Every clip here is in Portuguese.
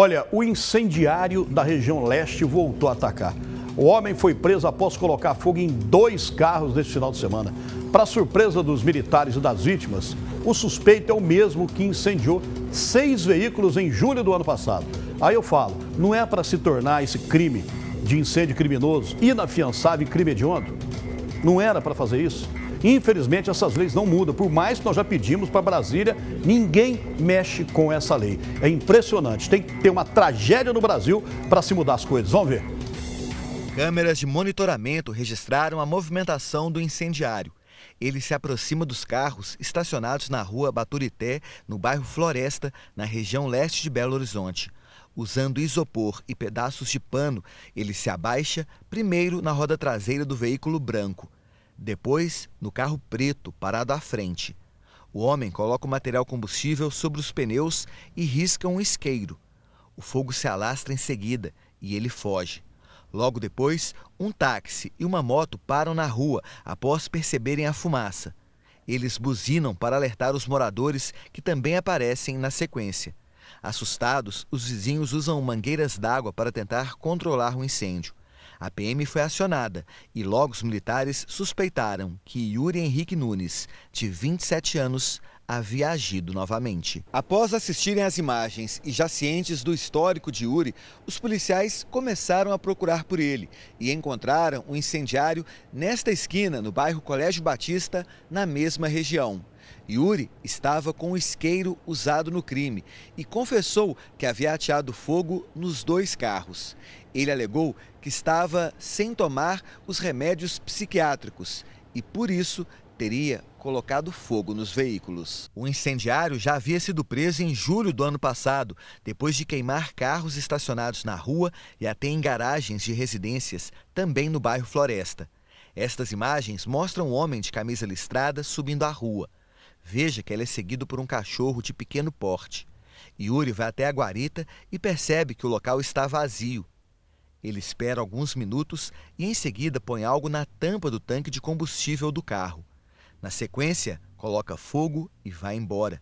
Olha, o incendiário da região leste voltou a atacar. O homem foi preso após colocar fogo em 2 carros neste final de semana. Para surpresa dos militares e das vítimas, o suspeito é o mesmo que incendiou 6 veículos em julho do ano passado. Aí eu falo, não é para se tornar esse crime de incêndio criminoso inafiançável e crime hediondo? Não era para fazer isso? Infelizmente, essas leis não mudam. Por mais que nós já pedimos para Brasília, ninguém mexe com essa lei. É impressionante. Tem que ter uma tragédia no Brasil para se mudar as coisas. Vamos ver. Câmeras de monitoramento registraram a movimentação do incendiário. Ele se aproxima dos carros estacionados na rua Baturité, no bairro Floresta, na região leste de Belo Horizonte. Usando isopor e pedaços de pano, ele se abaixa primeiro na roda traseira do veículo branco. Depois, no carro preto, parado à frente. O homem coloca o material combustível sobre os pneus e risca um isqueiro. O fogo se alastra em seguida e ele foge. Logo depois, um táxi e uma moto param na rua após perceberem a fumaça. Eles buzinam para alertar os moradores, que também aparecem na sequência. Assustados, os vizinhos usam mangueiras d'água para tentar controlar o incêndio. A PM foi acionada e logo os militares suspeitaram que Yuri Henrique Nunes, de 27 anos, havia agido novamente. Após assistirem às imagens e já cientes do histórico de Yuri, os policiais começaram a procurar por ele e encontraram um incendiário nesta esquina, no bairro Colégio Batista, na mesma região. Yuri estava com o isqueiro usado no crime e confessou que havia ateado fogo nos 2 carros. Ele alegou que estava sem tomar os remédios psiquiátricos e, por isso, teria colocado fogo nos veículos. O incendiário já havia sido preso em julho do ano passado, depois de queimar carros estacionados na rua e até em garagens de residências, também no bairro Floresta. Estas imagens mostram um homem de camisa listrada subindo a rua. Veja que ele é seguido por um cachorro de pequeno porte. Yuri vai até a guarita e percebe que o local está vazio. Ele espera alguns minutos e em seguida põe algo na tampa do tanque de combustível do carro. Na sequência, coloca fogo e vai embora.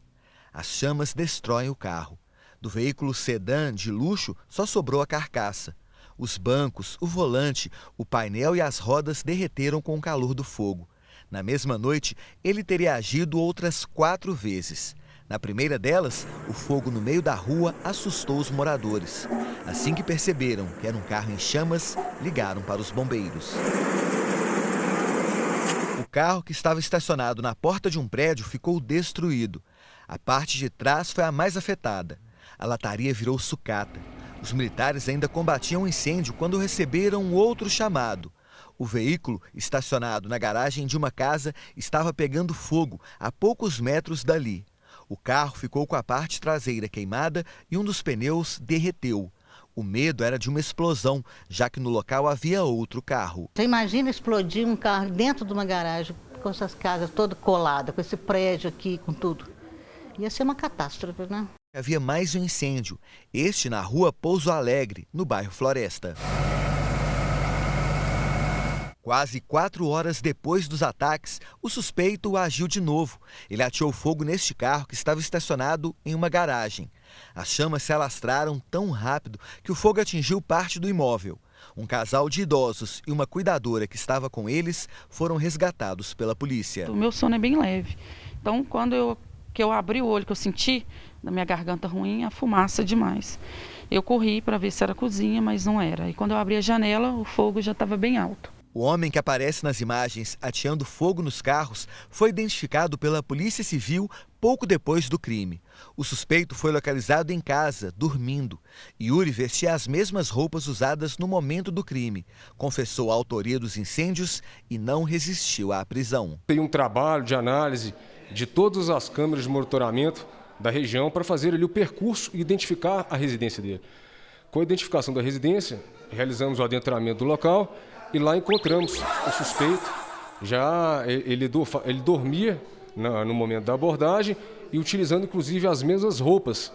As chamas destroem o carro. Do veículo sedã de luxo só sobrou a carcaça. Os bancos, o volante, o painel e as rodas derreteram com o calor do fogo. Na mesma noite, ele teria agido outras 4 vezes. Na primeira delas, o fogo no meio da rua assustou os moradores. Assim que perceberam que era um carro em chamas, ligaram para os bombeiros. O carro, que estava estacionado na porta de um prédio, ficou destruído. A parte de trás foi a mais afetada. A lataria virou sucata. Os militares ainda combatiam o incêndio quando receberam um outro chamado. O veículo, estacionado na garagem de uma casa, estava pegando fogo a poucos metros dali. O carro ficou com a parte traseira queimada e um dos pneus derreteu. O medo era de uma explosão, já que no local havia outro carro. Você imagina explodir um carro dentro de uma garagem, com essas casas todas coladas, com esse prédio aqui, com tudo. Ia ser uma catástrofe, né? Havia mais um incêndio, este na rua Pouso Alegre, no bairro Floresta. Quase 4 horas depois dos ataques, o suspeito agiu de novo. Ele ateou fogo neste carro que estava estacionado em uma garagem. As chamas se alastraram tão rápido que o fogo atingiu parte do imóvel. Um casal de idosos e uma cuidadora que estava com eles foram resgatados pela polícia. O meu sono é bem leve. Então, quando eu abri o olho, que eu senti na minha garganta ruim, a fumaça demais. Eu corri para ver se era cozinha, mas não era. E quando eu abri a janela, o fogo já estava bem alto. O homem que aparece nas imagens ateando fogo nos carros foi identificado pela Polícia Civil pouco depois do crime. O suspeito foi localizado em casa, dormindo. Yuri vestia as mesmas roupas usadas no momento do crime. Confessou a autoria dos incêndios e não resistiu à prisão. Tem um trabalho de análise de todas as câmeras de monitoramento da região para fazer ali o percurso e identificar a residência dele. Com a identificação da residência, realizamos o adentramento do local. E lá encontramos o suspeito, já ele dormia no momento da abordagem e utilizando inclusive as mesmas roupas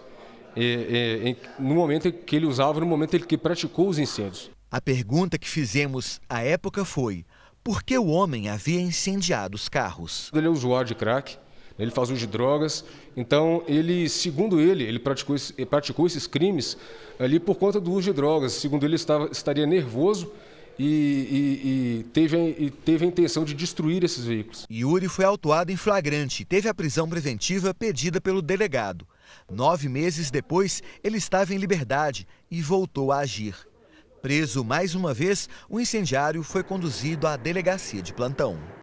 no momento que ele usava, no momento em que praticou os incêndios. A pergunta que fizemos à época foi: por que o homem havia incendiado os carros? Ele é usuário de crack, ele faz uso de drogas. Então, segundo ele praticou esses crimes ali por conta do uso de drogas. Segundo ele, estaria nervoso e teve a intenção de destruir esses veículos. Yuri foi autuado em flagrante e teve a prisão preventiva pedida pelo delegado. 9 meses depois, ele estava em liberdade e voltou a agir. Preso mais uma vez, o incendiário foi conduzido à delegacia de plantão.